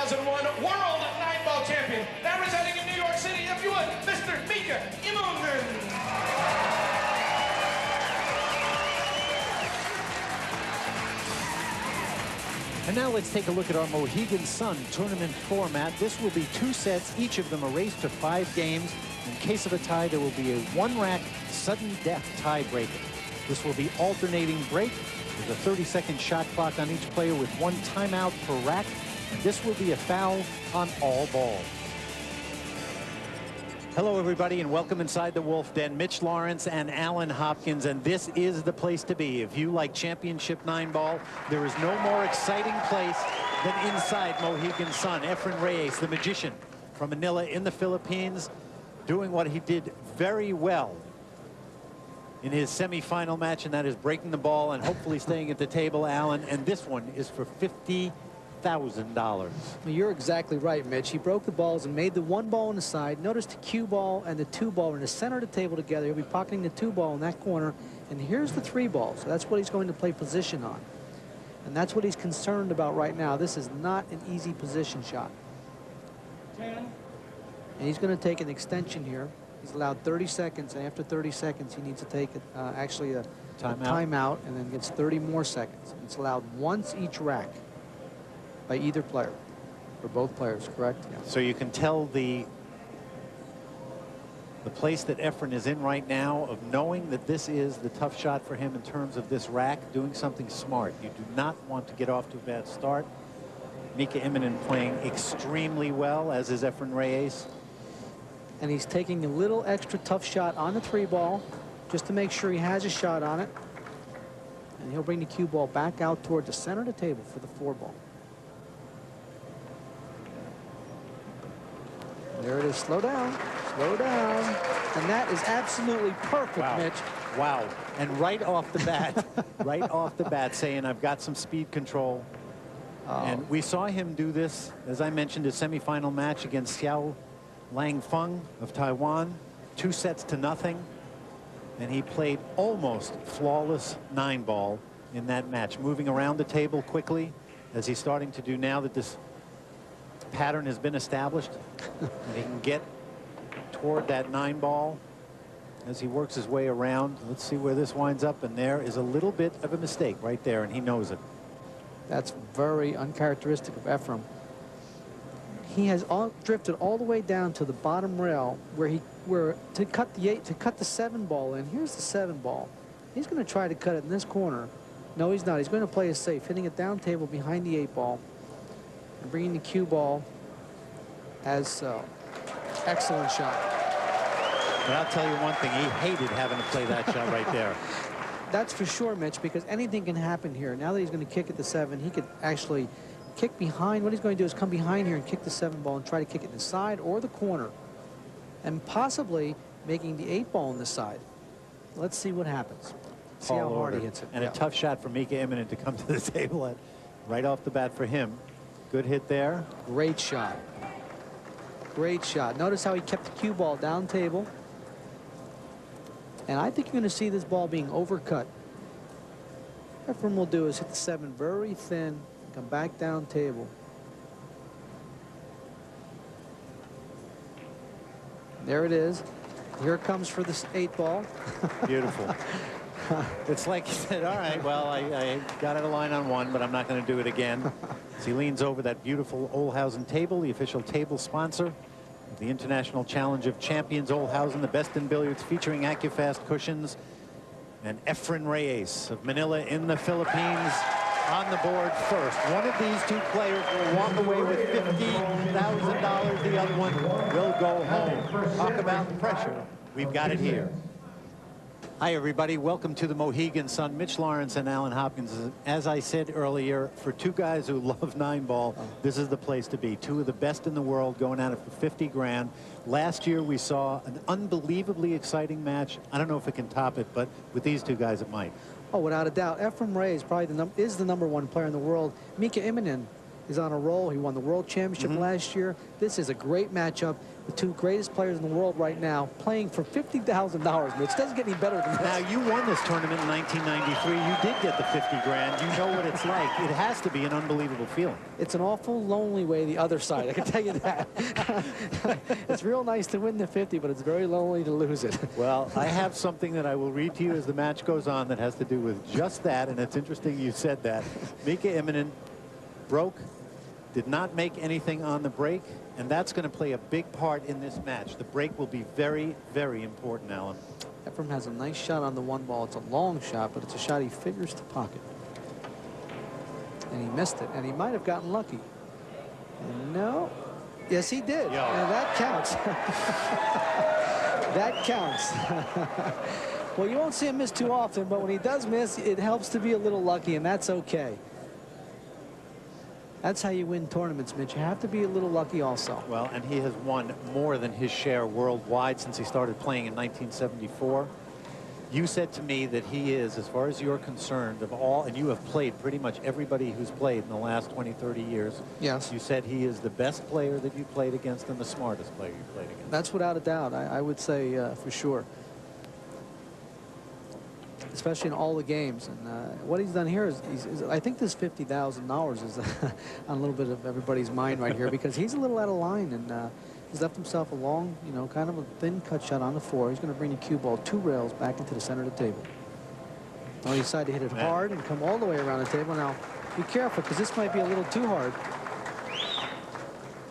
2001 World Nine Ball Champion. Now residing in New York City, if you would, Mr. Mika Immonen. And now let's take a look at our Mohegan Sun tournament format. This will be 2 sets, each of them a race to 5 games. In case of a tie, there will be a 1-rack sudden death tiebreaker. This will be alternating break with a 30-second shot clock on each player with 1 timeout per rack. And this will be a foul on all balls. Hello, everybody, and welcome inside the Wolf Den. Mitch Lawrence and Alan Hopkins, and this is the place to be. If you like championship 9-ball, there is no more exciting place than inside Mohegan Sun. Efren Reyes, the magician from Manila in the Philippines, doing what he did very well in his semifinal match, and that is breaking the ball and hopefully staying at the table, Alan. And this one is for $50,000. Well, you're exactly right, Mitch. He broke the balls and made the 1 ball on the side. Notice the cue ball and the 2 ball are in the center of the table together. He'll be pocketing the 2 ball in that corner. And here's the 3 ball. So that's what he's going to play position on. And that's what he's concerned about right now. This is not an easy position shot. 10. And he's going to take an extension here. He's allowed 30 seconds, and after 30 seconds, he needs to take actually a timeout, and then gets 30 more seconds. It's allowed once each rack by either player, for both players, correct? Yeah. So you can tell the place that Efren is in right now, of knowing that this is the tough shot for him in terms of this rack, doing something smart. You do not want to get off to a bad start. Mika Immonen playing extremely well, as is Efren Reyes. And he's taking a little extra tough shot on the 3 ball just to make sure he has a shot on it. And he'll bring the cue ball back out toward the center of the table for the 4 ball. There it is. Slow down. Slow down. And that is absolutely perfect, Wow. Mitch. Wow. And right off the bat, right off the bat, saying, I've got some speed control. Oh. And we saw him do this, as I mentioned, his semifinal match against Xiao Lang Feng of Taiwan, 2 sets to nothing. And he played almost flawless 9-ball in that match, moving around the table quickly, as he's starting to do now that this pattern has been established. And he can get toward that 9-ball as he works his way around. Let's see where this winds up. And there is a little bit of a mistake right there, and he knows it. That's very uncharacteristic of Efren. He has drifted all the way down to the bottom rail where to cut the 7 ball in. Here's the 7 ball. He's going to try to cut it in this corner. No, he's not. He's going to play it safe, hitting it down table behind the 8 ball and bringing the cue ball as excellent shot. But I'll tell you one thing, he hated having to play that shot right there. That's for sure, Mitch, because anything can happen here. Now that he's going to kick at the 7, he could actually kick behind. What he's going to do is come behind here and kick the 7 ball and try to kick it in the side or the corner, and possibly making the 8 ball on the side. Let's see what happens. See how hard he hits it. And a tough shot for Mika Immonen to come to the table right off the bat for him. Good hit there. Great shot. Great shot. Notice how he kept the cue ball down table. And I think you're going to see this ball being overcut. What Efren will do is hit the 7 very thin, come back down table. There it is. Here it comes for this 8 ball. Beautiful. It's like he said, all right, well, I got out of line on 1, but I'm not going to do it again. As he leans over that beautiful Olhausen table, the official table sponsor of the International Challenge of Champions. Olhausen, the best in billiards, featuring AccuFast cushions. And Efren Reyes of Manila in the Philippines on the board first. One of these 2 players will walk away with $50,000. The other one will go home. Talk about pressure. We've got it here. Hi, everybody. Welcome to the Mohegan Sun. Mitch Lawrence and Alan Hopkins. As I said earlier, for 2 guys who love 9-ball, this is the place to be. 2 of the best in the world going at it for 50 grand. Last year, we saw an unbelievably exciting match. I don't know if it can top it, but with these 2 guys, it might. Oh, without a doubt. Efren Reyes probably is the #1 player in the world. Mika Immonen is on a roll. He won the World Championship last year. This is a great matchup. The two greatest players in the world right now playing for $50,000, Mitch. Doesn't get any better than this. Now, you won this tournament in 1993. You did get the 50 grand. You know what it's like. It has to be an unbelievable feeling. It's an awful lonely way the other side, I can tell you that. It's real nice to win the 50, but it's very lonely to lose it. Well, I have something that I will read to you as the match goes on that has to do with just that, and it's interesting you said that. Mika Immonen broke, did not make anything on the break, and that's going to play a big part in this match. The break will be very, very important, Alan. Efren has a nice shot on the one ball. It's a long shot, but it's a shot he figures to pocket. And he missed it, and he might have gotten lucky. And no. Yes, he did. Yo. And that counts. That counts. Well, you won't see him miss too often, but when he does miss, it helps to be a little lucky, and that's okay. That's how you win tournaments, Mitch. You have to be a little lucky also. Well, and he has won more than his share worldwide since he started playing in 1974. You said to me that he is, as far as you're concerned, of all, and you have played pretty much everybody who's played in the last 20, 30 years. Yes. You said he is the best player that you played against and the smartest player you played against. That's without a doubt. I would say for sure. Especially in all the games. And what he's done here is I think this $50,000 is on a little bit of everybody's mind right here, because he's a little out of line, and he's left himself a long, you know, kind of a thin cut shot on the 4. He's going to bring the cue ball 2 rails back into the center of the table. Now he decided to hit it hard and come all the way around the table. Now be careful, because this might be a little too hard.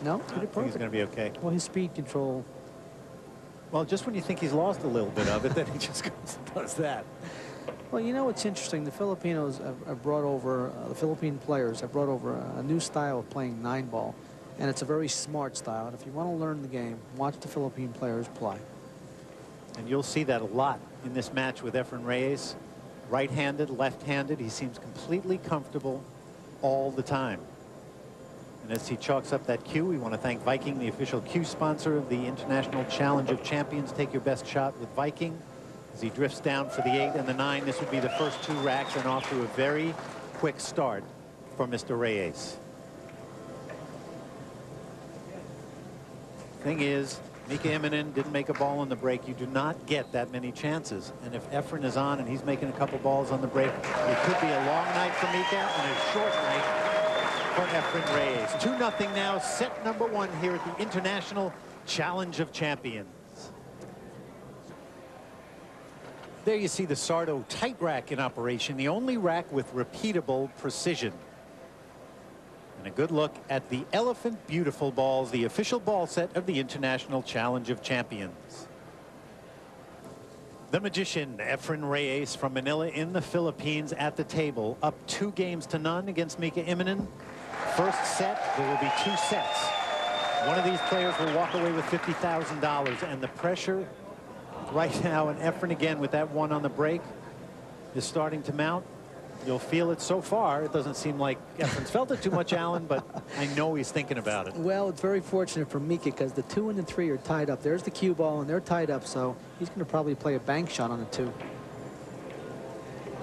No, I think he's going to be okay. Well, his speed control. Well, just when you think he's lost a little bit of it, then he just goes and does that. Well, you know what's interesting? The Filipinos have brought over, the Philippine players have brought over a new style of playing 9-ball. And it's a very smart style. And if you want to learn the game, watch the Philippine players play. And you'll see that a lot in this match with Efren Reyes. Right-handed, left-handed. He seems completely comfortable all the time. And as he chalks up that cue, we want to thank Viking, the official cue sponsor of the International Challenge of Champions. Take your best shot with Viking. As he drifts down for the 8 and the 9, this would be the first 2 racks, and off to a very quick start for Mr. Reyes. Thing is, Mika Immonen didn't make a ball on the break. You do not get that many chances. And if Efren is on and he's making a couple balls on the break, it could be a long night for Mika and a short night for Efren Reyes. 2-0 now, set number 1 here at the International Challenge of Champions. There you see the Sardo tight rack in operation, the only rack with repeatable precision. And a good look at the Elephant Beautiful balls, the official ball set of the International Challenge of Champions. The magician, Efren Reyes from Manila in the Philippines at the table, up 2-0 against Mika Immonen. First set, there will be 2 sets. One of these players will walk away with $50,000, and the pressure right now, and Efren again with that 1 on the break is starting to mount. You'll feel it so far. It doesn't seem like Efren's felt it too much, Alan, but I know he's thinking about it. Well, it's very fortunate for Mika, because the 2 and the 3 are tied up. There's the cue ball, and they're tied up, so he's going to probably play a bank shot on the 2.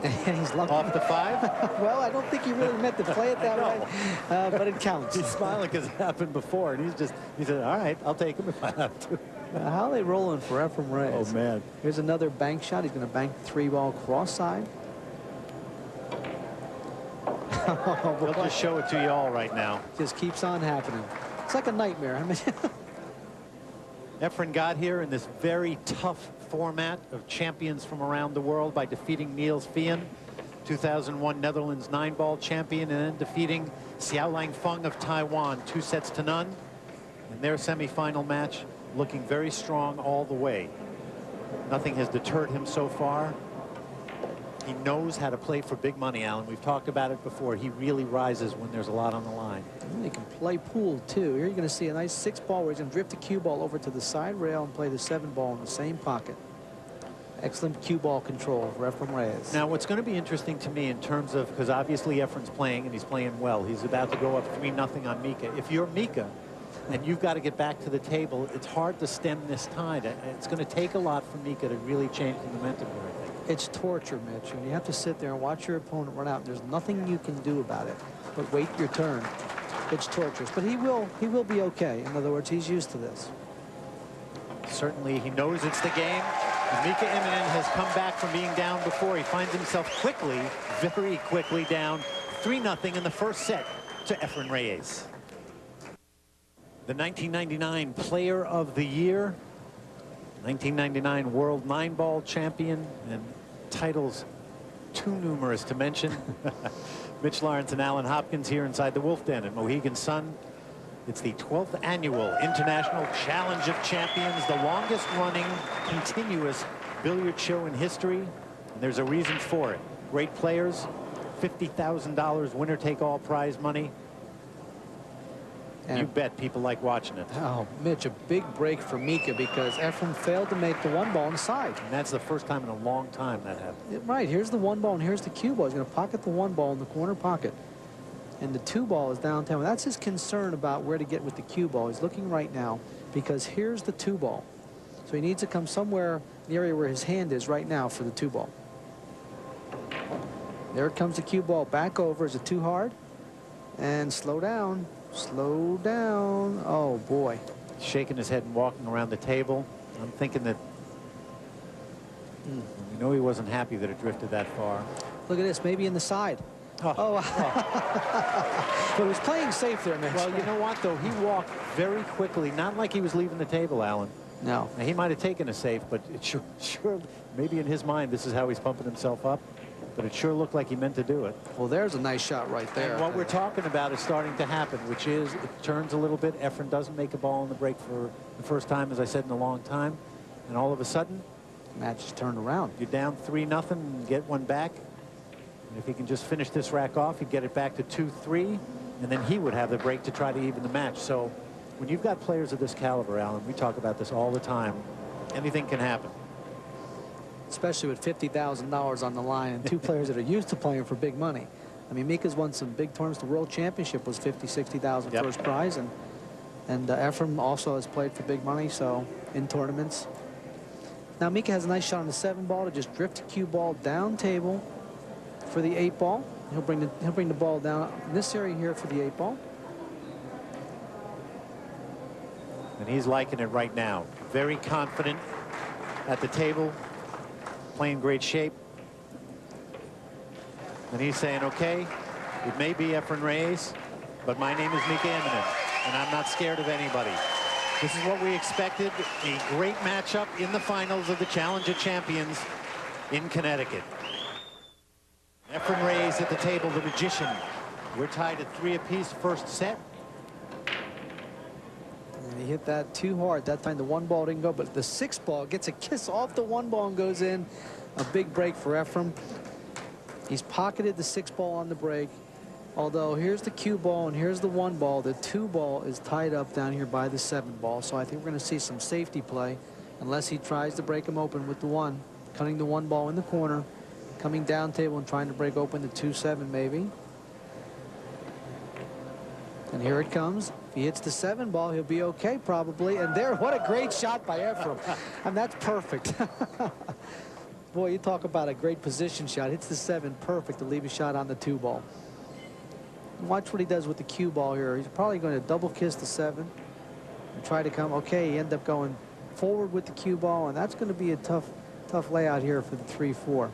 And he's lucky. Off the 5? Well, I don't think he really meant to play it that way, but it counts. He's smiling because it happened before, and he said, all right, I'll take him if I have to. How are they rolling for Efren Reyes? Oh, man. Here's another bank shot. He's going to bank 3-ball cross side. We'll just show it to you all right now. Just keeps on happening. It's like a nightmare. I mean, Efren got here in this very tough format of champions from around the world by defeating Niels Fien, 2001 Netherlands 9-ball champion, and then defeating Xiaolang Feng of Taiwan 2-0. In their semifinal match, looking very strong all the way. Nothing has deterred him so far. He knows how to play for big money, Alan. We've talked about it before. He really rises when there's a lot on the line. And he can play pool, too. Here you're going to see a nice 6-ball where he's going to drift the cue ball over to the side rail and play the 7-ball in the same pocket. Excellent cue ball control for Efren Reyes. Now, what's going to be interesting to me in terms of, because obviously Efren's playing and he's playing well. He's about to go up 3-0 on Mika. If you're Mika and you've got to get back to the table, it's hard to stem this tide. It's going to take a lot for Mika to really change the momentum here, I think. It's torture, Mitch, and you have to sit there and watch your opponent run out. There's nothing you can do about it, but wait your turn. it's torturous. But he will be okay. In other words, he's used to this. Certainly, he knows it's the game. And Mika Immonen has come back from being down before. He finds himself quickly, very quickly down 3-0 in the first set to Efren Reyes. The 1999 Player of the Year, 1999 World 9-Ball Champion, and titles too numerous to mention. Mitch Lawrence and Alan Hopkins here inside the Wolf Den at Mohegan Sun. It's the 12th annual International Challenge of Champions, the longest running continuous billiard show in history. And there's a reason for it. Great players, $50,000 winner take all prize money. And you bet people like watching it. Oh, Mitch, a big break for Mika because Efren failed to make the 1-ball inside. And that's the first time in a long time that happened. Right, here's the 1-ball and here's the cue ball. He's going to pocket the 1-ball in the corner pocket. And the 2-ball is downtown. That's his concern about where to get with the cue ball. He's looking right now because here's the 2-ball. So he needs to come somewhere in the area where his hand is right now for the 2-ball. There comes the cue ball back over. Is it too hard? And slow down. Slow down. Oh, boy. Shaking his head and walking around the table. I'm thinking that we know he wasn't happy that it drifted that far. Look at this. Maybe in the side. Oh. But he was playing safe there, Mitch. Well, you know what, though? He walked very quickly. Not like he was leaving the table, Alan. No. Now, he might have taken a safe, but it sure, maybe in his mind, this is how he's pumping himself up. But it sure looked like he meant to do it. Well, there's a nice shot right there. And what we're talking about is starting to happen, which is it turns a little bit. Efren doesn't make a ball in the break for the first time, as I said, in a long time. And all of a sudden, match is turned around. You're down 3-0 and get one back. And if he can just finish this rack off, he'd get it back to 2-3, and then he would have the break to try to even the match. So when you've got players of this caliber, Alan, we talk about this all the time, anything can happen. Especially with $50,000 on the line and two players that are used to playing for big money. I mean, Mika's won some big tournaments. The World Championship was $50,000-$60,000 first prize, and Efren also has played for big money, so in tournaments. Now Mika has a nice shot on the 7-ball to just drift the cue ball down table for the 8-ball. He'll bring the ball down in this area here for the 8-ball. And he's liking it right now. Very confident at the table, playing great shape. And he's saying, okay, it may be Efren Reyes, but my name is Mika Immonen, and I'm not scared of anybody. This is what we expected, a great matchup in the finals of the Challenge of Champions in Connecticut. Efren Reyes at the table, the magician. We're tied at 3 apiece, first set. And he hit that too hard. That time the 1-ball didn't go, but the 6-ball gets a kiss off the 1-ball and goes in. A big break for Efren. He's pocketed the 6-ball on the break. Although here's the cue ball and here's the 1-ball. The 2-ball is tied up down here by the 7-ball. So I think we're going to see some safety play unless he tries to break him open with the 1, cutting the 1-ball in the corner, coming down table and trying to break open the 2-7 maybe. And here it comes. If he hits the 7-ball, he'll be okay probably. And there, what a great shot by Efren. And that's perfect. Boy, you talk about a great position shot. Hits the 7 perfect to leave a shot on the 2-ball. Watch what he does with the cue ball here. He's probably going to double kiss the 7 and try to come. Okay, he ended up going forward with the cue ball, and that's going to be a tough layout here for the 3-4.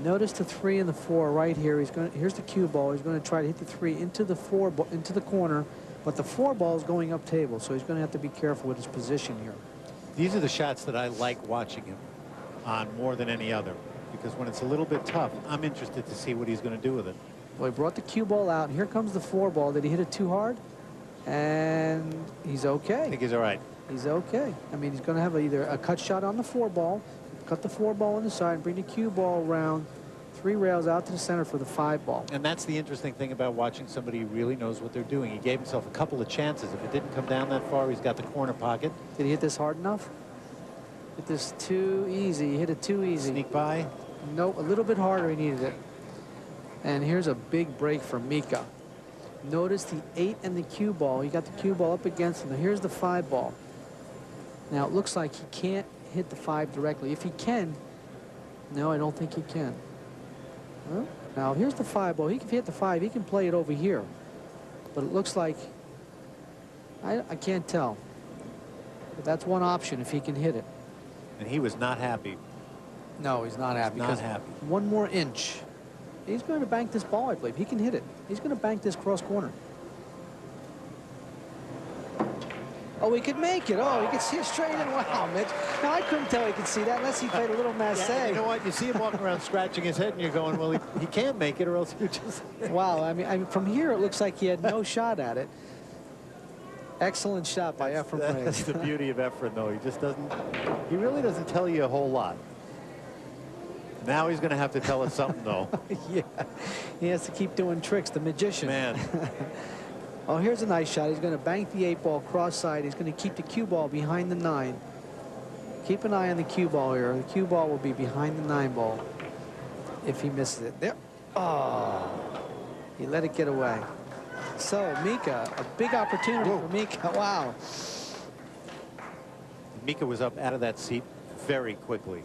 Notice the 3 and the 4 right here. Here's the cue ball. He's going to try to hit the 3 into the 4 into the corner, but the 4-ball is going up table, so he's going to have to be careful with his position here. These are the shots that I like watching him on more than any other, because when it's a little bit tough, I'm interested to see what he's going to do with it. Well, he brought the cue ball out, and here comes the 4-ball. Did he hit it too hard? And he's okay. I think he's all right. He's okay. I mean, he's going to have either a cut shot on the 4-ball, cut the 4-ball on the side, and bring the cue ball around 3 rails out to the center for the 5-ball. And that's the interesting thing about watching somebody who really knows what they're doing. He gave himself a couple of chances. If it didn't come down that far, he's got the corner pocket. Did he hit this hard enough? Hit this too easy. He hit it too easy. Sneak by? Nope, a little bit harder he needed it. And here's a big break for Mika. Notice the 8 and the cue ball. He got the cue ball up against him. Now here's the 5-ball. Now it looks like he can't hit the 5 directly. If he can, no, I don't think he can. Huh? Now here's the 5-ball. If he hit the 5, he can play it over here. but it looks like I can't tell. But that's one option if he can hit it. And he was not happy. No, he's not happy. Not happy. One more inch. He's going to bank this ball, I believe. He can hit it. He's going to bank this cross corner. Oh, he could make it. Oh, he could see it straight in. Wow, Mitch. Now, I couldn't tell he could see that unless he played a little masse. Yeah, you know what? You see him walking around scratching his head, and you're going, well, he can't make it, or else you just... Wow, I mean, from here, it looks like he had no shot at it. Excellent shot by Efren. That's the beauty of Efren, though. He just doesn't... He really doesn't tell you a whole lot. Now he's going to have to tell us something, though. Yeah, he has to keep doing tricks. The magician. Man. Oh, here's a nice shot. He's going to bank the 8 ball cross side. He's going to keep the cue ball behind the 9. Keep an eye on the cue ball here. The cue ball will be behind the 9 ball if he misses it. There. Oh, he let it get away. So Mika, a big opportunity for Mika. Wow. Mika was up out of that seat very quickly.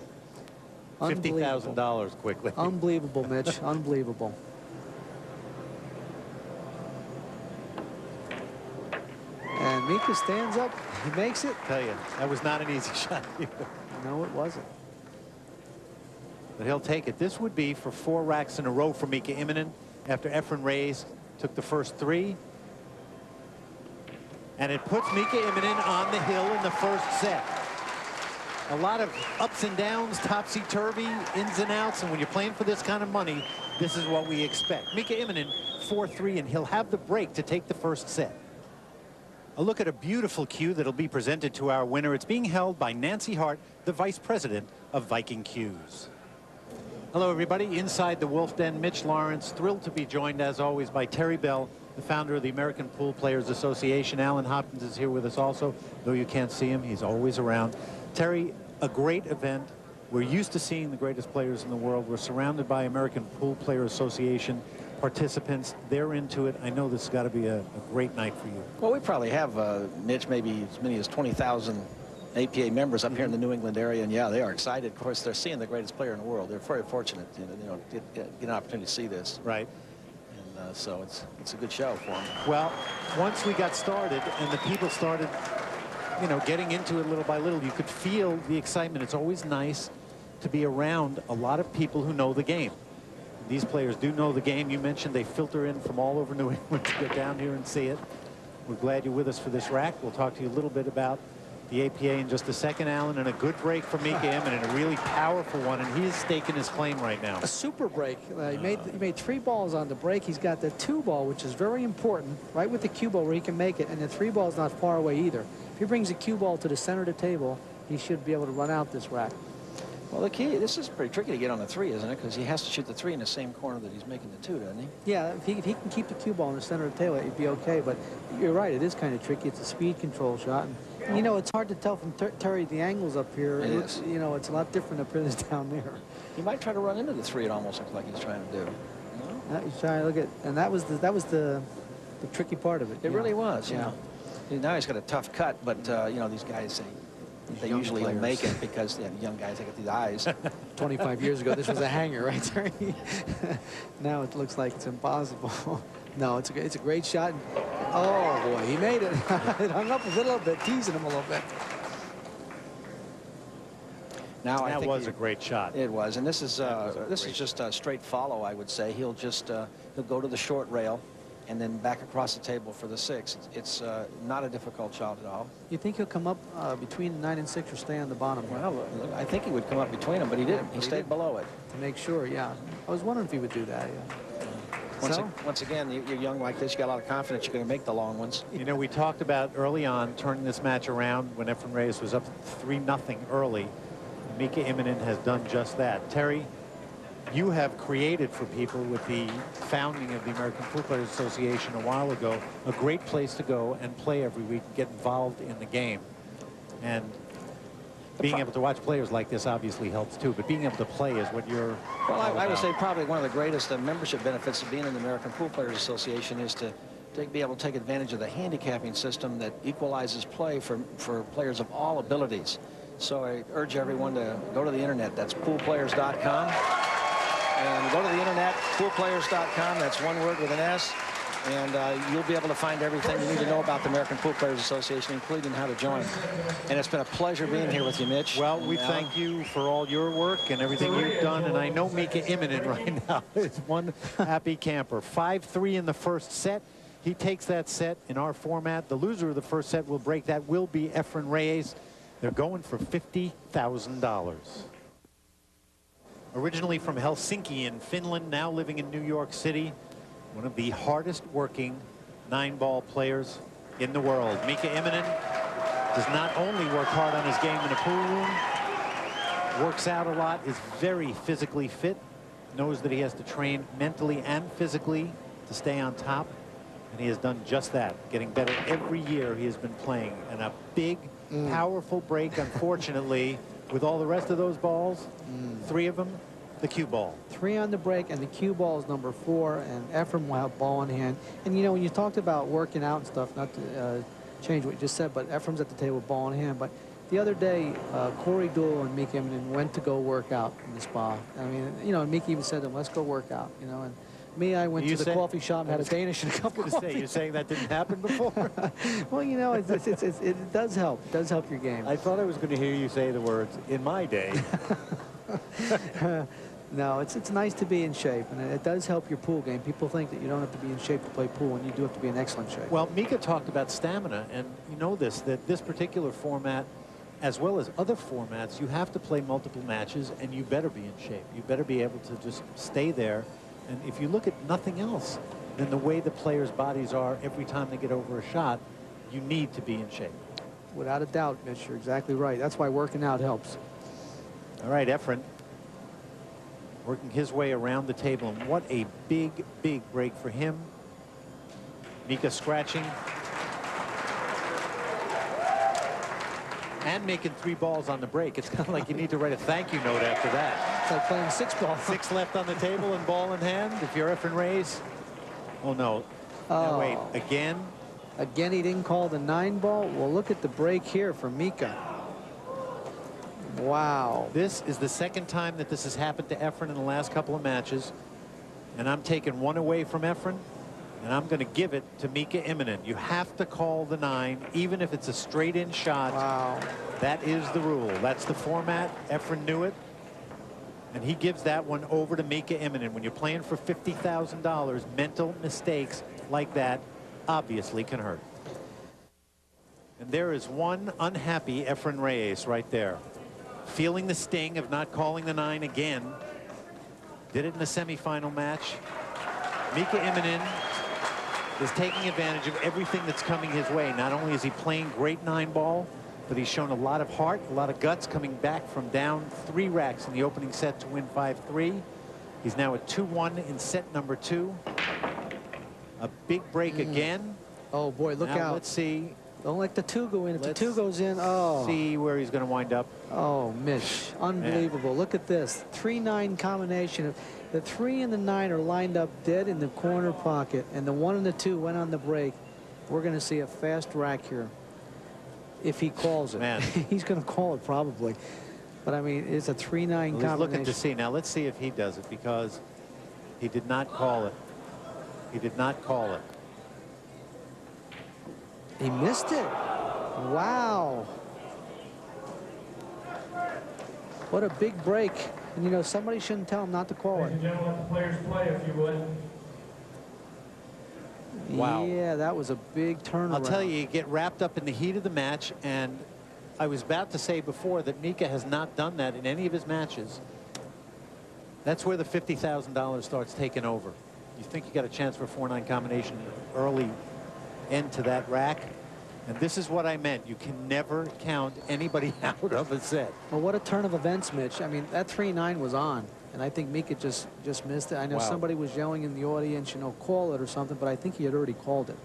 $50,000 quickly. Unbelievable, Mitch. Unbelievable. And Mika stands up. He makes it. I tell you, that was not an easy shot either. No, it wasn't. But he'll take it. This would be for 4 racks in a row for Mika Immonen after Efren Reyes took the first 3. And it puts Mika Immonen on the hill in the first set. A lot of ups and downs, topsy-turvy, ins and outs, and when you're playing for this kind of money, this is what we expect. Mika Immonen 4-3, and he'll have the break to take the first set. A look at a beautiful cue that'll be presented to our winner. It's being held by Nancy Hart, the Vice President of Viking Cues. Hello, everybody. Inside the Wolf Den, Mitch Lawrence, thrilled to be joined, as always, by Terry Bell, the founder of the American Pool Players Association. Alan Hopkins is here with us also, though you can't see him. He's always around. Terry, a great event. We're used to seeing the greatest players in the world. We're surrounded by American Pool Player Association participants. They're into it. I know this has got to be a great night for you. Well, we probably have, Mitch, maybe as many as 20,000 APA members up here in the New England area, and yeah, they are excited. Of course, they're seeing the greatest player in the world. They're very fortunate, to get an opportunity to see this. Right. And so it's a good show for them. Well, once we got started and the people started, getting into it little by little, you could feel the excitement. It's always nice to be around a lot of people who know the game. These players do know the game. You mentioned they filter in from all over New England to get down here and see it. We're glad you're with us for this rack. We'll talk to you a little bit about the APA in just a second, Alan, and a good break for Mika Immonen, and a really powerful one, and he is staking his claim right now. A super break. He made 3 balls on the break. He's got the 2 ball, which is very important, right with the cue ball where he can make it, and the 3 ball is not far away either. If he brings the cue ball to the center of the table, he should be able to run out this rack. Well, the key, this is pretty tricky to get on the 3, isn't it? Because he has to shoot the 3 in the same corner that he's making the 2, doesn't he? Yeah, if he can keep the cue ball in the center of the table, he'd be okay. But you're right, it is kind of tricky. It's a speed control shot. And, it's hard to tell from Terry the angles up here. It is. It's a lot different up here than down there. He might try to run into the 3. It almost looks like he's trying to do. He's trying to look at, and that was the tricky part of it. It really was. Yeah. Now he's got a tough cut, but these guys they usually don't make it because the young guys, they get these eyes. 25 years ago, this was a hanger, right, Terry? Now it looks like it's impossible. No, it's a great shot. Oh boy, he made it. It hung up a little bit, teasing him a little bit. Now I think that was a great shot. It was, and this is just a straight follow, I would say. He'll go to the short rail and then back across the table for the 6. It's not a difficult shot at all. You think he'll come up between 9 and 6 or stay on the bottom? Well, I think he would come up between them, but he didn't. He stayed below it. To make sure, yeah. I was wondering if he would do that, yeah. Once again, you're young like this, you got a lot of confidence you're going to make the long ones. We talked about early on turning this match around when Efren Reyes was up 3-0 early. Mika Immonen has done just that. Terry, you have created for people with the founding of the American Pool Players Association a while ago a great place to go and play every week and get involved in the game. And being able to watch players like this obviously helps too, but being able to play is what you're Well, I would say probably one of the greatest membership benefits of being in the American Pool Players Association is to be able to take advantage of the handicapping system that equalizes play for players of all abilities. So I urge everyone to go to the internet. That's poolplayers.com. And go to the internet, poolplayers.com. That's one word with an S. And you'll be able to find everything you need to know about the American Pool Players Association, including how to join. And it's been a pleasure being here with you, Mitch. Well, we thank you for all your work and everything you've done. And I know Mika Immonen right now is one happy camper. 5-3 in the first set. He takes that set in our format. The loser of the first set will break. That will be Efren Reyes. They're going for $50,000. Originally from Helsinki in Finland, now living in New York City. One of the hardest working 9-ball players in the world. Mika Immonen does not only work hard on his game in a pool room, works out a lot, is very physically fit, knows that he has to train mentally and physically to stay on top, and he has done just that, getting better every year he has been playing. And a big, powerful break, unfortunately, with all the rest of those balls, 3 of them, the cue ball. 3 on the break, and the cue ball is number 4, and Efren will have ball in hand. And you know, when you talked about working out and stuff, not to change what you just said, but Efren's at the table, ball in hand. But the other day, Corey Deuel and Mika Immonen went to go work out in the spa. I mean, you know, and Mika even said to them, let's go work out, you know. And me, I went to the coffee shop and had a Danish and a cup of coffee. You're saying that didn't happen before? Well, you know, it does help. It does help your game. I thought I was going to hear you say the words, in my day. No, it's nice to be in shape, and it does help your pool game. People think that you don't have to be in shape to play pool, and you do have to be in excellent shape. Well, Mika talked about stamina, and you know that this particular format, as well as other formats, you have to play multiple matches, and you better be in shape. You better be able to just stay there. And if you look at nothing else than the way the players' bodies are every time they get over a shot, you need to be in shape. Without a doubt, Mitch, you're exactly right. That's why working out helps. All right, Efren working his way around the table, and what a big, big break for him. Mika scratching and making 3 balls on the break. It's kind of like you need to write a thank you note after that. It's like playing 6 ball. 6 left on the table and ball in hand. If you're Efren Reyes, oh no. Now, wait, again? Again, he didn't call the 9 ball. Well, look at the break here for Mika. Wow. This is the second time that this has happened to Efren in the last couple of matches. And I'm taking 1 away from Efren, and I'm going to give it to Mika Immonen. You have to call the 9, even if it's a straight-in shot. Wow. That is the rule. That's the format. Efren knew it. And he gives that one over to Mika Immonen. When you're playing for $50,000, mental mistakes like that obviously can hurt. And there is one unhappy Efren Reyes right there. Feeling the sting of not calling the 9 again. Did it in the semifinal match. Mika Immonen is taking advantage of everything that's coming his way. Not only is he playing great 9-ball, but he's shown a lot of heart, a lot of guts, coming back from down 3 racks in the opening set to win 5-3. He's now at 2-1 in set number 2. A big break again. Oh boy, look now out. Let's see. Don't let the 2 go in. If the 2 goes in, oh. See where he's going to wind up. Oh, Mitch, unbelievable. Man. Look at this. 3-9 combination. The 3 and the 9 are lined up dead in the corner pocket, and the 1 and the 2 went on the break. We're going to see a fast rack here if he calls it. Man. He's going to call it probably. But, I mean, it's a 3-9 combination. He's looking to see. Now, let's see if he does it, because he did not call it. He did not call it. He missed it. Wow. What a big break. And, you know, somebody shouldn't tell him not to call it. Ladies and gentlemen, let the players play, if you would. Wow. Yeah, that was a big turnaround. I'll tell you, you get wrapped up in the heat of the match, and I was about to say before that Mika has not done that in any of his matches. That's where the $50,000 starts taking over. You think you got a chance for a 4-9 combination early end to that rack, and this is what I meant. You can never count anybody out of a set. Well, what a turn of events, Mitch. I mean, that 3-9 was on, and I think Mika just missed it. I know somebody was yelling in the audience, you know, call it or something, but I think he had already called it.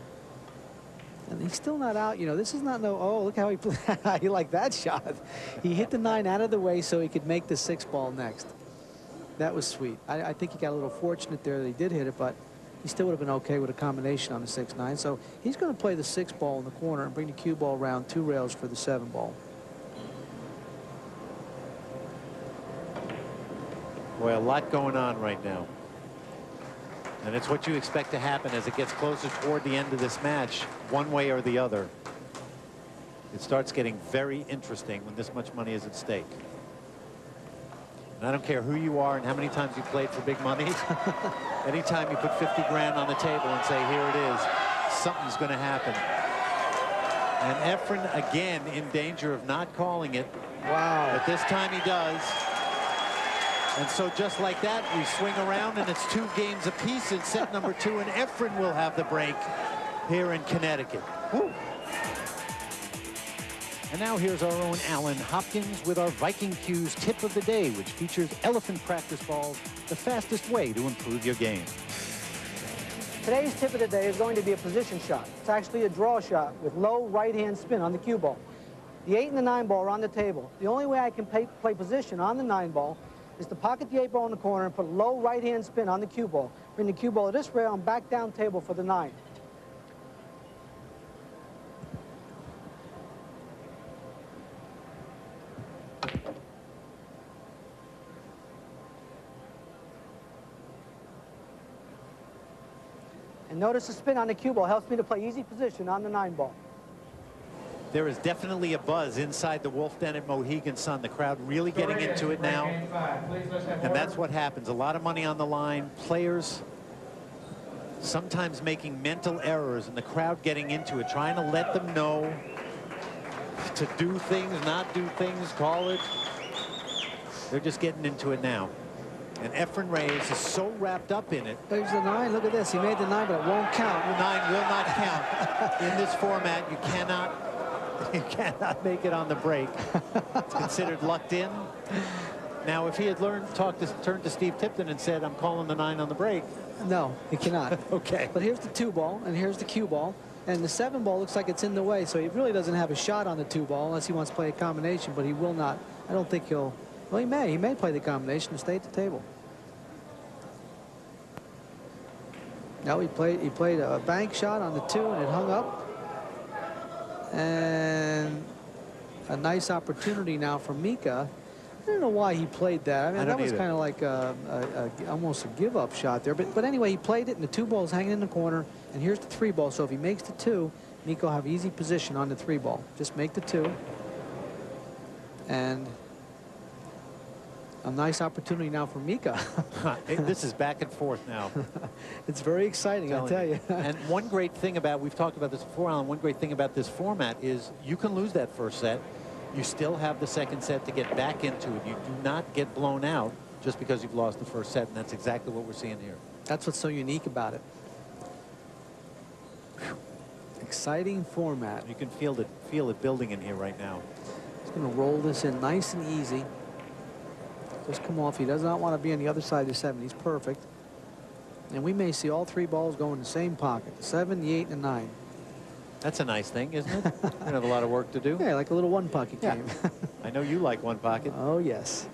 And he's still not out. You know, this is not no, oh, look how he played. He liked that shot. He hit the 9 out of the way so he could make the 6 ball next. That was sweet. I think he got a little fortunate there that he did hit it, but he still would have been okay with a combination on the 6-9. So he's going to play the 6 ball in the corner and bring the cue ball around 2 rails for the 7 ball. Boy, a lot going on right now. And it's what you expect to happen as it gets closer toward the end of this match, one way or the other. It starts getting very interesting when this much money is at stake. And I don't care who you are and how many times you played for big money. Anytime you put 50 grand on the table and say, here it is, something's going to happen. And Efren again in danger of not calling it. Wow. But this time he does. And so just like that, we swing around and it's 2 games apiece in set number 2, and Efren will have the break here in Connecticut. Woo. And now here's our own Alan Hopkins with our Viking Q's tip of the day, which features elephant practice balls, the fastest way to improve your game. Today's tip of the day is going to be a position shot. It's actually a draw shot with low right-hand spin on the cue ball. The 8 and the 9 ball are on the table. The only way I can play position on the 9 ball is to pocket the 8 ball in the corner and put a low right-hand spin on the cue ball. Bring the cue ball to this rail and back down table for the 9. And notice the spin on the cue ball helps me to play easy position on the 9 ball. There is definitely a buzz inside the Wolf Den at Mohegan Sun. The crowd really getting into it now. And that's what happens. A lot of money on the line. Players sometimes making mental errors, and the crowd getting into it, trying to let them know to do things, not do things, call it. They're just getting into it now. And Efren Reyes is so wrapped up in it. There's the 9. Look at this. He made the 9, but it won't count. The 9 will not count. In this format, you cannot make it on the break. It's considered lucked in. Now, if he had turned to Steve Tipton and said, I'm calling the 9 on the break. No, he cannot. Okay. But here's the 2 ball, and here's the cue ball. And the 7 ball looks like it's in the way, so he really doesn't have a shot on the 2 ball unless he wants to play a combination, but he will not. I don't think he'll. Well, he may. He may play the combination and stay at the table. No, he played a bank shot on the 2, and it hung up. And a nice opportunity now for Mika. I don't know why he played that. I mean, that was kind of like almost a give-up shot there. But anyway, he played it, and the 2 ball's hanging in the corner. And here's the 3 ball. So if he makes the 2, Mika will have easy position on the 3 ball. Just make the 2. And a nice opportunity now for Mika. This is back and forth now. It's very exciting, I'll tell you. And one great thing about, we've talked about this before, Alan, one great thing about this format is you can lose that first set. You still have the second set to get back into it. You do not get blown out just because you've lost the first set, and that's exactly what we're seeing here. That's what's so unique about it. Whew. Exciting format. You can feel it building in here right now. He's going to roll this in nice and easy. Just come off. He does not want to be on the other side of the 7. He's perfect. And we may see all 3 balls go in the same pocket. The 7, the 8, and the 9. That's a nice thing, isn't it? You're going to have a lot of work to do. Yeah, like a little 1-pocket game. I know you like 1 pocket. Oh, yes.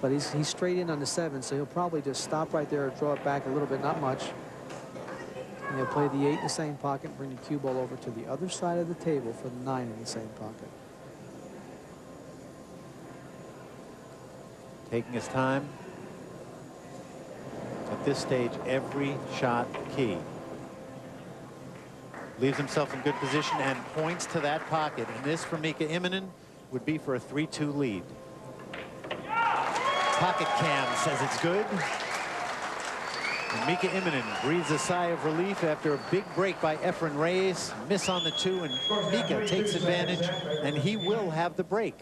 But he's straight in on the 7, so he'll probably just stop right there and draw it back a little bit, not much. And he'll play the 8 in the same pocket, bring the cue ball over to the other side of the table for the 9 in the same pocket. Taking his time. At this stage, every shot key. Leaves himself in good position and points to that pocket. And this for Mika Immonen would be for a 3-2 lead. Pocket cam says it's good. And Mika Immonen breathes a sigh of relief after a big break by Efren Reyes. Miss on the 2, and Mika takes advantage, and he will have the break.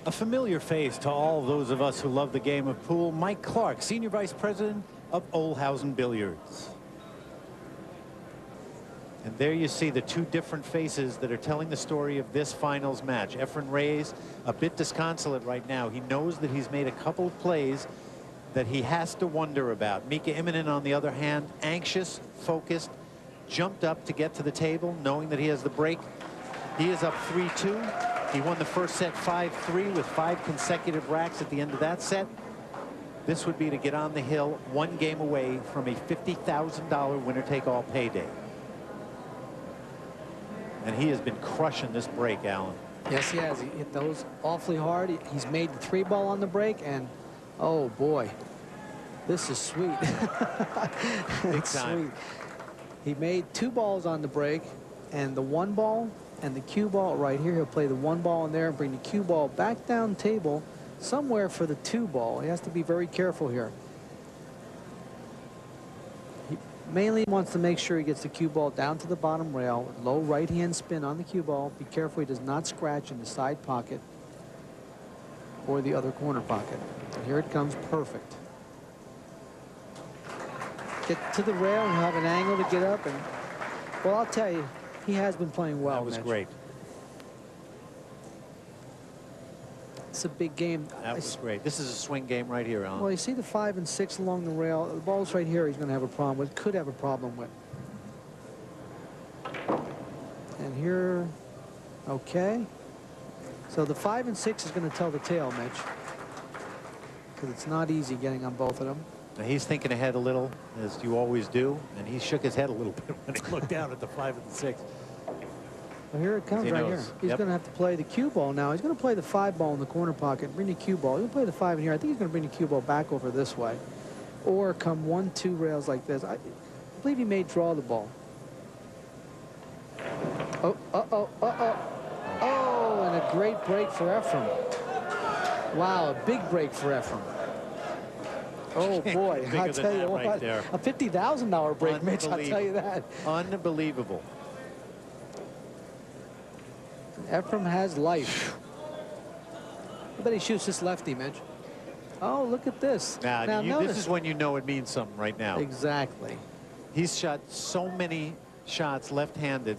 A familiar face to all those of us who love the game of pool, Mike Clark, Senior Vice President of Olhausen Billiards. And there you see the 2 different faces that are telling the story of this finals match. Efren Reyes, a bit disconsolate right now. He knows that he's made a couple of plays that he has to wonder about. Mika Immonen, on the other hand, anxious, focused, jumped up to get to the table, knowing that he has the break. He is up 3-2. He won the first set 5-3 with 5 consecutive racks at the end of that set. This would be to get on the hill 1 game away from a $50,000 winner-take-all payday. And he has been crushing this break, Alan. Yes, he has. He hit those awfully hard. He's made the 3 ball on the break, and oh boy, This is sweet. Big It's time. sweet. He made 2 balls on the break, and the 1 ball and the cue ball right here. He'll play the 1 ball in there and bring the cue ball back down table somewhere for the 2 ball. He has to be very careful here. He mainly wants to make sure he gets the cue ball down to the bottom rail. Low right hand spin on the cue ball. Be careful he does not scratch in the side pocket or the other corner pocket. And here it comes, perfect. Get to the rail and have an angle to get up, and well, I'll tell you, he has been playing well. That was Mitch. great. It's a big game. That was great. This is a swing game right here, Alan. Well, you see the 5 and 6 along the rail. The ball's right here. He's going to have a problem with. Could have a problem with. And here, okay. So the 5 and 6 is going to tell the tale, Mitch, because it's not easy getting on both of them. Now he's thinking ahead a little, as you always do, and he shook his head a little bit when he looked down at the 5 and the 6. Well, here it comes He right knows. here. He's Yep. going to have to play the cue ball now. He's going to play the 5 ball in the corner pocket, bring the cue ball. He'll play the 5 in here. I think he's going to bring the cue ball back over this way, or come 1-2 rails like this. I believe he may draw the ball. Oh, oh, and a great break for Efren. Wow, a big break for Efren. Oh boy, Bigger I'll than tell you that what, right there. a $50,000 break, Mitch. I'll tell you that. Unbelievable. Efren has life. I bet he shoots this lefty, Mitch. Oh, look at this. Now, this notice. is when you know it means something right now. Exactly. He's shot so many shots left-handed,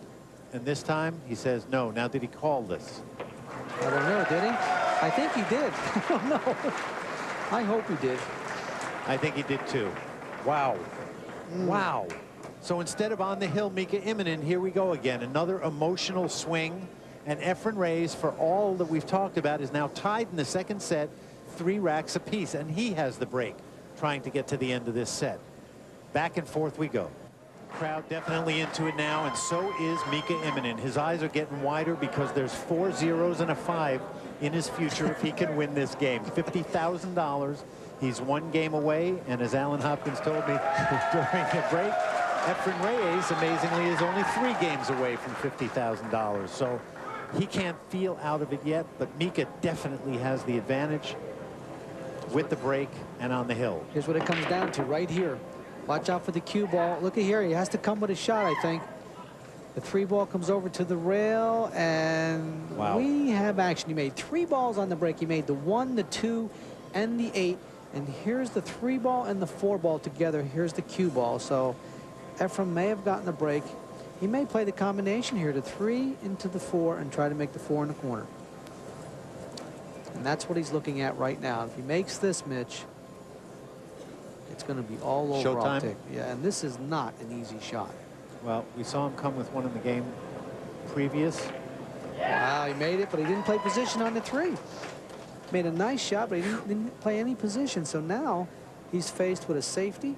and this time he says no. Now, did he call this? I don't know, did he? I think he did. I don't know. I hope he did. I think he did too. Wow. Wow. So instead of on the hill, Mika Immonen, here we go again. Another emotional swing. And Efren Reyes, for all that we've talked about, is now tied in the second set, 3 racks apiece. And he has the break, trying to get to the end of this set. Back and forth we go. Crowd definitely into it now, and so is Mika Immonen. His eyes are getting wider because there's 4 zeros and a 5 in his future if he can win this game. $50,000. He's 1 game away, and as Alan Hopkins told me during the break, Efren Reyes, amazingly, is only 3 games away from $50,000. So he can't feel out of it yet, but Mika definitely has the advantage with the break and on the hill. Here's what it comes down to right here. Watch out for the cue ball. Look at here. He has to come with a shot, I think. The 3 ball comes over to the rail, and wow. We have action. He made 3 balls on the break. He made the 1, the 2, and the 8. And here's the 3 ball and the 4 ball together. Here's the cue ball. So Efren may have gotten a break. He may play the combination here, the 3 into the 4, and try to make the 4 in the corner. And that's what he's looking at right now. If he makes this, Mitch, it's going to be all over. Showtime? Yeah, and this is not an easy shot. Well, we saw him come with 1 in the game previous. Wow, he made it, but he didn't play position on the 3. Made a nice shot, but he didn't play any position. So now he's faced with a safety,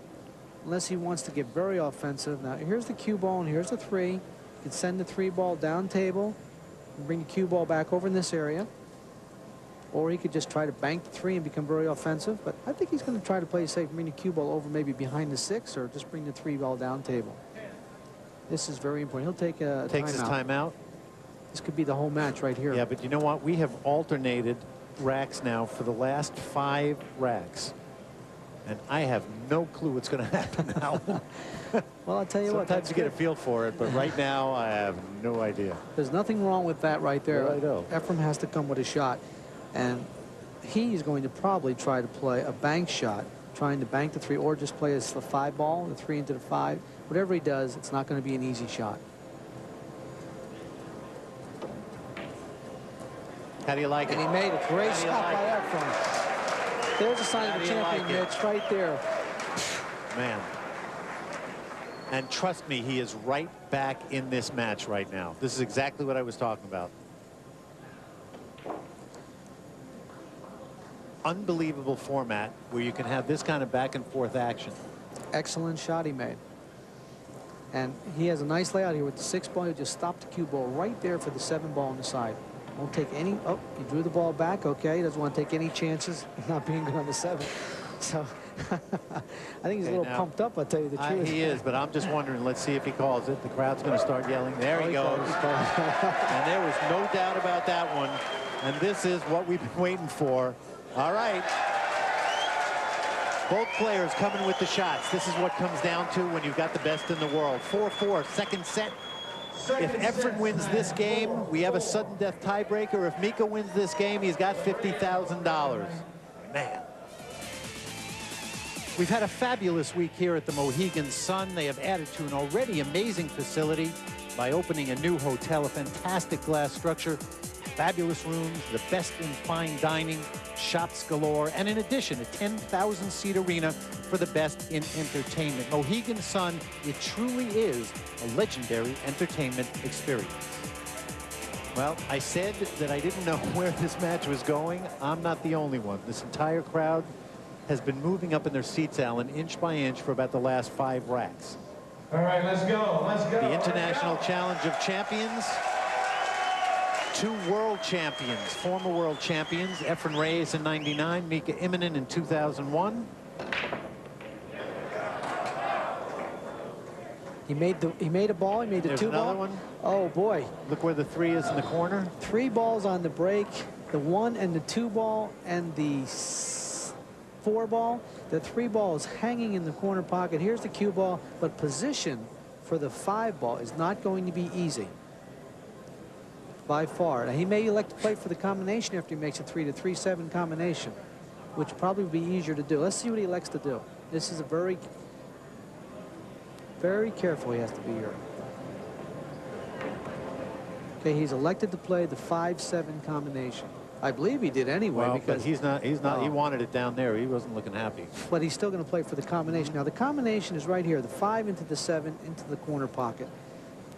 unless he wants to get very offensive. Now, here's the cue ball, and here's the 3. You can send the 3 ball down table and bring the cue ball back over in this area. Or he could just try to bank the 3 and become very offensive. But I think he's going to try to play safe, bring the cue ball over maybe behind the 6, or just bring the 3 ball down table. This is very important. He'll take a Takes his timeout. This could be the whole match right here. Yeah, but you know what? We have alternated racks now for the last 5 racks. And I have no clue what's going to happen now. Well, I'll tell you what. Sometimes you get a feel for it, but right now I have no idea. There's nothing wrong with that right there. Yeah, I know. Efren has to come with a shot. And he's going to probably try to play a bank shot, trying to bank the 3, or just play a 5 ball, the 3 into the 5. Whatever he does, it's not going to be an easy shot. How do you like And it? he made a great How do you shot like by Efren. There's a sign How of a do you champion, like it? Mitch, right there. Man. And trust me, he is right back in this match right now. This is exactly what I was talking about. Unbelievable format where you can have this kind of back and forth action. Excellent shot he made. And he has a nice layout here with the 6 ball. He'll just stop the cue ball right there for the 7 ball on the side. Won't take any. Oh, he drew the ball back. Okay, he doesn't want to take any chances. Not being good on the 7. So I think he's a little now, pumped up, I'll tell you the truth. He is, but I'm just wondering, let's see if he calls it. The crowd's going to start yelling. There he goes. And there was no doubt about that one. And this is what we've been waiting for. All right. Both players coming with the shots. This is what comes down to when you've got the best in the world. 4-4, second set. If Efren wins this game, we have a sudden death tiebreaker. If Mika wins this game, he's got $50,000. Man. We've had a fabulous week here at the Mohegan Sun. They have added to an already amazing facility by opening a new hotel, a fantastic glass structure, fabulous rooms, the best in fine dining, shops galore, and in addition, a 10,000-seat arena for the best in entertainment. Mohegan Sun, it truly is a legendary entertainment experience. Well, I said that I didn't know where this match was going. I'm not the only one. This entire crowd has been moving up in their seats, Alan, inch by inch for about the last 5 racks. All right, let's go. Let's go. The International Challenge of Champions. 2 world champions, former world champions, Efren Reyes in '99, Mika Immonen in 2001. He made a ball. He made the There's 2 ball. another one. Oh boy! Look where the 3 is in the corner. 3 balls on the break. The 1 and the 2 ball and the 4 ball. The 3 ball is hanging in the corner pocket. Here's the cue ball, but position for the 5 ball is not going to be easy. By far. Now, he may elect to play for the combination after he makes a 3-3-7 combination, which probably would be easier to do. Let's see what he elects to do. This is a very careful he has to be here. Okay, he's elected to play the 5-7 combination. I believe he did anyway, Well, because but he's not. He wanted it down there. He wasn't looking happy. but he's still going to play for the combination. Now the combination is right here, the 5 into the 7 into the corner pocket.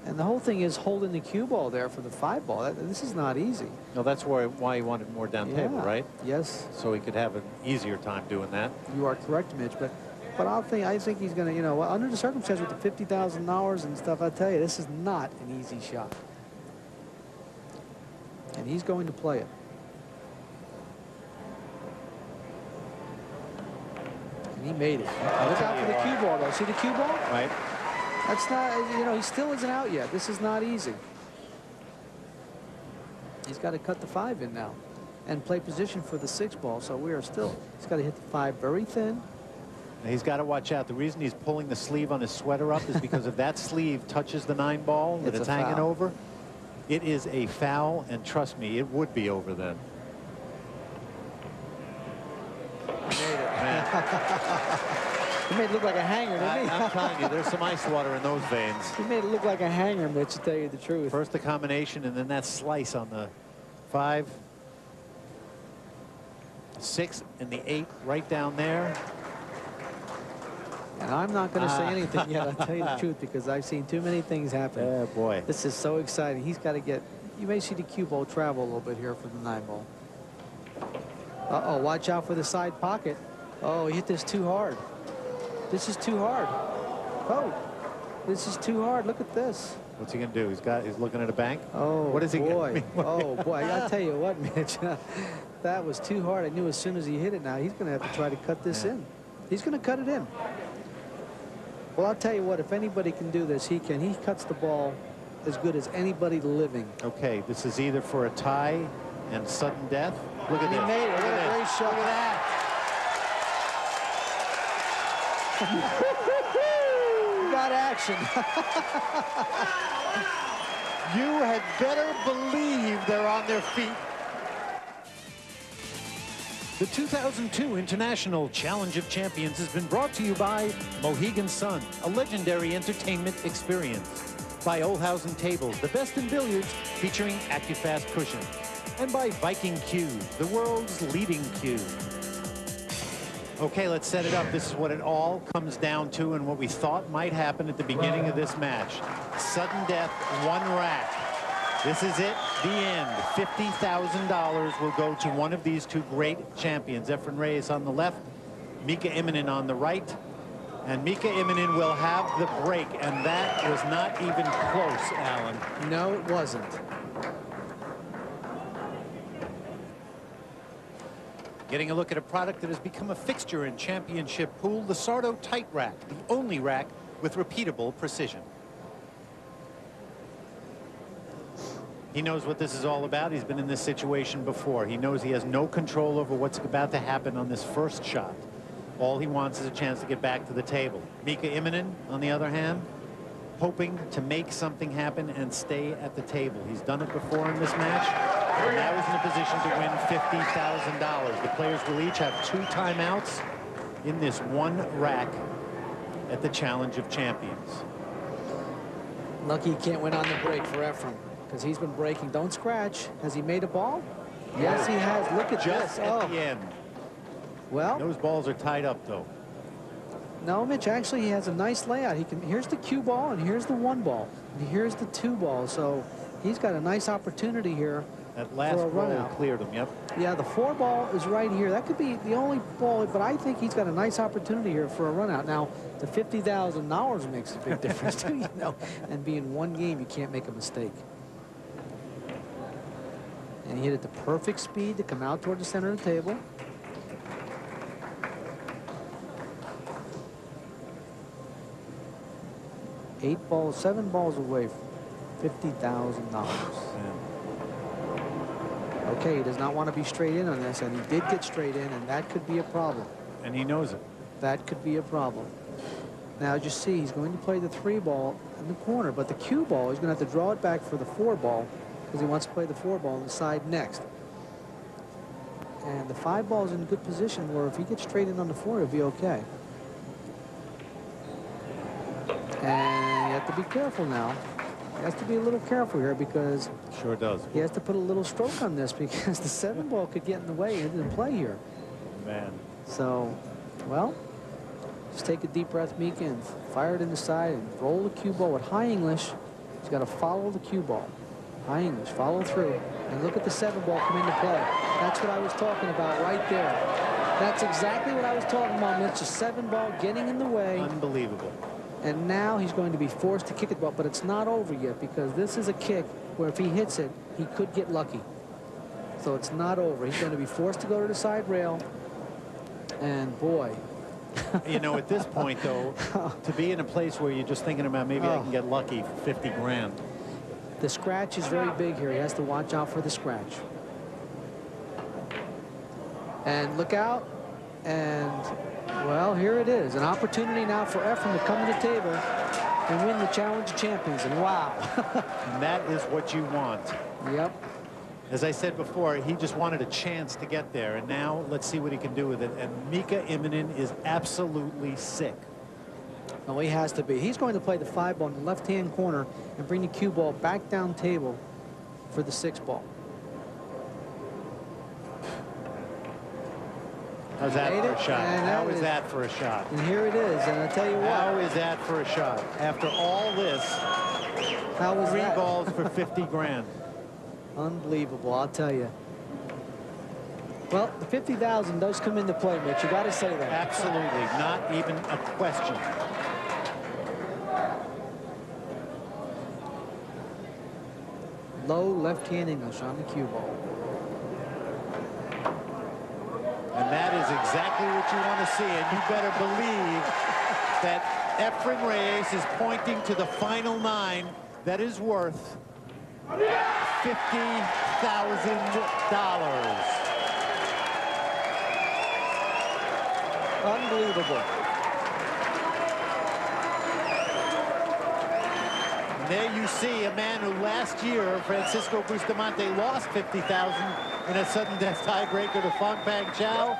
And the whole thing is holding the cue ball there for the 5 ball. This is not easy. No, that's why he wanted more down table, right? Yes. So he could have an easier time doing that. You are correct, Mitch. But I think he's going to, you know, under the circumstances with the $50,000 and stuff, I tell you, this is not an easy shot. And he's going to play it. And he made it. Look out for the cue ball, though. See the cue ball? Right. That's not, you know, he still isn't out yet. This is not easy. He's got to cut the 5 in now and play position for the 6 ball. So we are still, he's got to hit the 5 very thin. And he's got to watch out. The reason he's pulling the sleeve on his sweater up is because if that sleeve touches the 9 ball that it's hanging foul. over, it is a foul, and trust me, it would be over then. He made it look like a hanger, didn't he? I'm telling you, there's some ice water in those veins. He made it look like a hanger, Mitch, to tell you the truth. First the combination, and then that slice on the 5. 6 and the 8 right down there. And I'm not going to say anything yet, I'll tell you the truth, because I've seen too many things happen. Yeah, boy. This is so exciting. He's got to get, you may see the cue ball travel a little bit here for the 9 ball. Uh-oh, watch out for the side pocket. Oh, he hit this too hard. This is too hard. Oh, this is too hard. Look at this. What's he gonna do? He's looking at a bank. Oh, what is he boy. gonna Oh boy, I gotta tell you what, Mitch, that was too hard. I knew as soon as he hit it. Now he's gonna have to try to cut this in. He's gonna cut it in. Well, I'll tell you what, if anybody can do this, he can. He cuts the ball as good as anybody living. Okay, this is either for a tie and sudden death. Look at He this. made it. Look What at a this. great shot. Look at that. Got action. You had better believe they're on their feet. The 2002 International Challenge of Champions has been brought to you by Mohegan Sun, a legendary entertainment experience. By Olhausen Tables, the best in billiards, featuring AccuFast cushions. And by Viking Cues, the world's leading cue. Okay, let's set it up. This is what it all comes down to and what we thought might happen at the beginning of this match. Sudden death, 1 rack. This is it, the end. $50,000 will go to one of these 2 great champions. Efren Reyes on the left, Mika Immonen on the right. And Mika Immonen will have the break, and that was not even close, Alan. No, it wasn't. Getting a look at a product that has become a fixture in championship pool, the Sardo Tight Rack, the only rack with repeatable precision. He knows what this is all about. He's been in this situation before. He knows he has no control over what's about to happen on this first shot. All he wants is a chance to get back to the table. Mika Immonen, on the other hand, hoping to make something happen and stay at the table. He's done it before in this match, and now he's in a position to win $50,000. The players will each have 2 timeouts in this one rack at the Challenge of Champions. Lucky he can't win on the break for Efren, because he's been breaking. Don't scratch. Has he made a ball? Yes, he has. Look at just this. at the end. Well, those balls are tied up, though. No, Mitch, actually he has a nice layout. Here's the cue ball, and here's the 1 ball, and here's the 2 ball. So he's got a nice opportunity here. That last roll cleared him. Yep. Yeah, the 4 ball is right here. That could be the only ball, but I think he's got a nice opportunity here for a run out. Now, the $50,000 makes a big difference too, you know. And being 1 game, you can't make a mistake. And he hit it the perfect speed to come out toward the center of the table. Seven balls away, $50,000. Okay, he does not want to be straight in on this, and he did get straight in, and that could be a problem. And he knows it. That could be a problem. Now, as you see, he's going to play the 3 ball in the corner, but the cue ball, he's going to have to draw it back for the 4 ball because he wants to play the 4 ball on the side next. And the 5 ball is in good position where if he gets straight in on the 4, he'll be okay. And you have to be careful now. He has to be a little careful here because sure does. He has to put a little stroke on this because the 7 ball could get in the way into the play here. Man. So, well, just take a deep breath, Mika, and fire it in the side and roll the cue ball with high English. He's got to follow the cue ball. High English, follow through. And look at the 7 ball come into play. That's what I was talking about right there. That's exactly what I was talking about, Mitch. The 7 ball getting in the way. Unbelievable. And now he's going to be forced to kick it, but it's not over yet because this is a kick where if he hits it, he could get lucky. So it's not over. He's going to be forced to go to the side rail. And boy. You know, at this point, though, to be in a place where you're just thinking about maybe I can get lucky for 50 grand. The scratch is very big here. He has to watch out for the scratch. And look out. And, well, here it is. An opportunity now for Efren to come to the table and win the Challenge of Champions. And wow. And that is what you want. Yep. As I said before, he just wanted a chance to get there. And now let's see what he can do with it. And Mika Immonen is absolutely sick. No, he has to be. He's going to play the 5 ball in the left-hand corner and bring the cue ball back down table for the 6 ball. How's that for a shot? How is that for a shot? And here it is. And I tell you what. How is that for a shot? After all this, how was 3 that? balls for 50 grand. Unbelievable, I'll tell you. Well, the 50,000 does come into play, Mitch. You got to say that. Absolutely, not even a question. Low left-hand English on the cue ball. And that is exactly what you want to see. And you better believe that Efren Reyes is pointing to the final 9 that is worth $50,000. Unbelievable. And there you see a man who last year, Francisco Bustamante, lost $50,000 in a sudden death tiebreaker to Fong Pang Chao.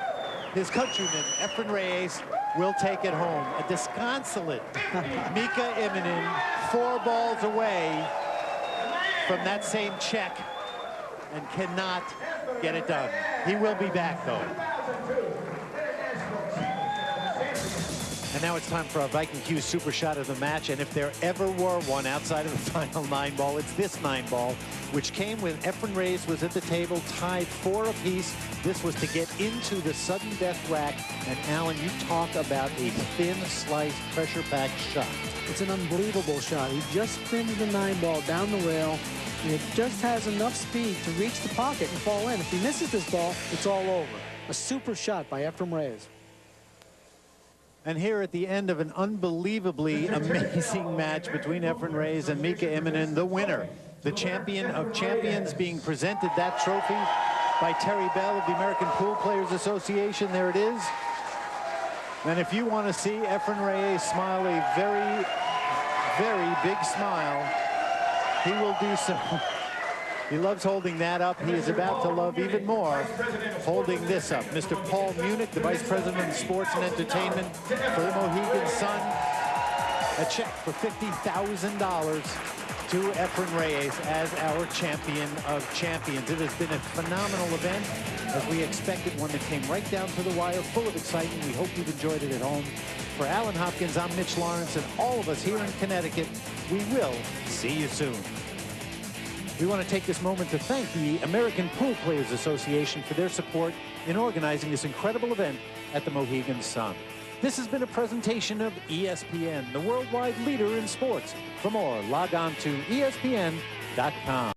His countryman, Efren Reyes, will take it home. A disconsolate Mika Immonen, 4 balls away from that same check and cannot get it done. He will be back, though. And now it's time for our Viking Q super shot of the match. And if there ever were one outside of the final 9 ball, it's this 9 ball, which came when Efren Reyes was at the table, tied 4 apiece. This was to get into the sudden death rack. And Alan, you talk about a thin slice pressure-packed shot. It's an unbelievable shot. He just spins the 9 ball down the rail. And it just has enough speed to reach the pocket and fall in. If he misses this ball, it's all over. A super shot by Efren Reyes. And here at the end of an unbelievably amazing match between Efren Reyes and Mika Immonen, the winner, the champion of champions, being presented that trophy by Terry Bell of the American Pool Players Association. There it is. And if you want to see Efren Reyes smile a very, very big smile, he will do so. He loves holding that up. He is about to love even more holding this up. Mr. Paul Munich, the Vice President of Sports and Entertainment for the Mohegan Sun. A check for $50,000 to Efren Reyes as our champion of champions. It has been a phenomenal event, as we expected, one that came right down to the wire, full of excitement. We hope you've enjoyed it at home. For Alan Hopkins, I'm Mitch Lawrence, and all of us here in Connecticut, we will see you soon. We want to take this moment to thank the American Pool Players Association for their support in organizing this incredible event at the Mohegan Sun. This has been a presentation of ESPN, the worldwide leader in sports. For more, log on to ESPN.com.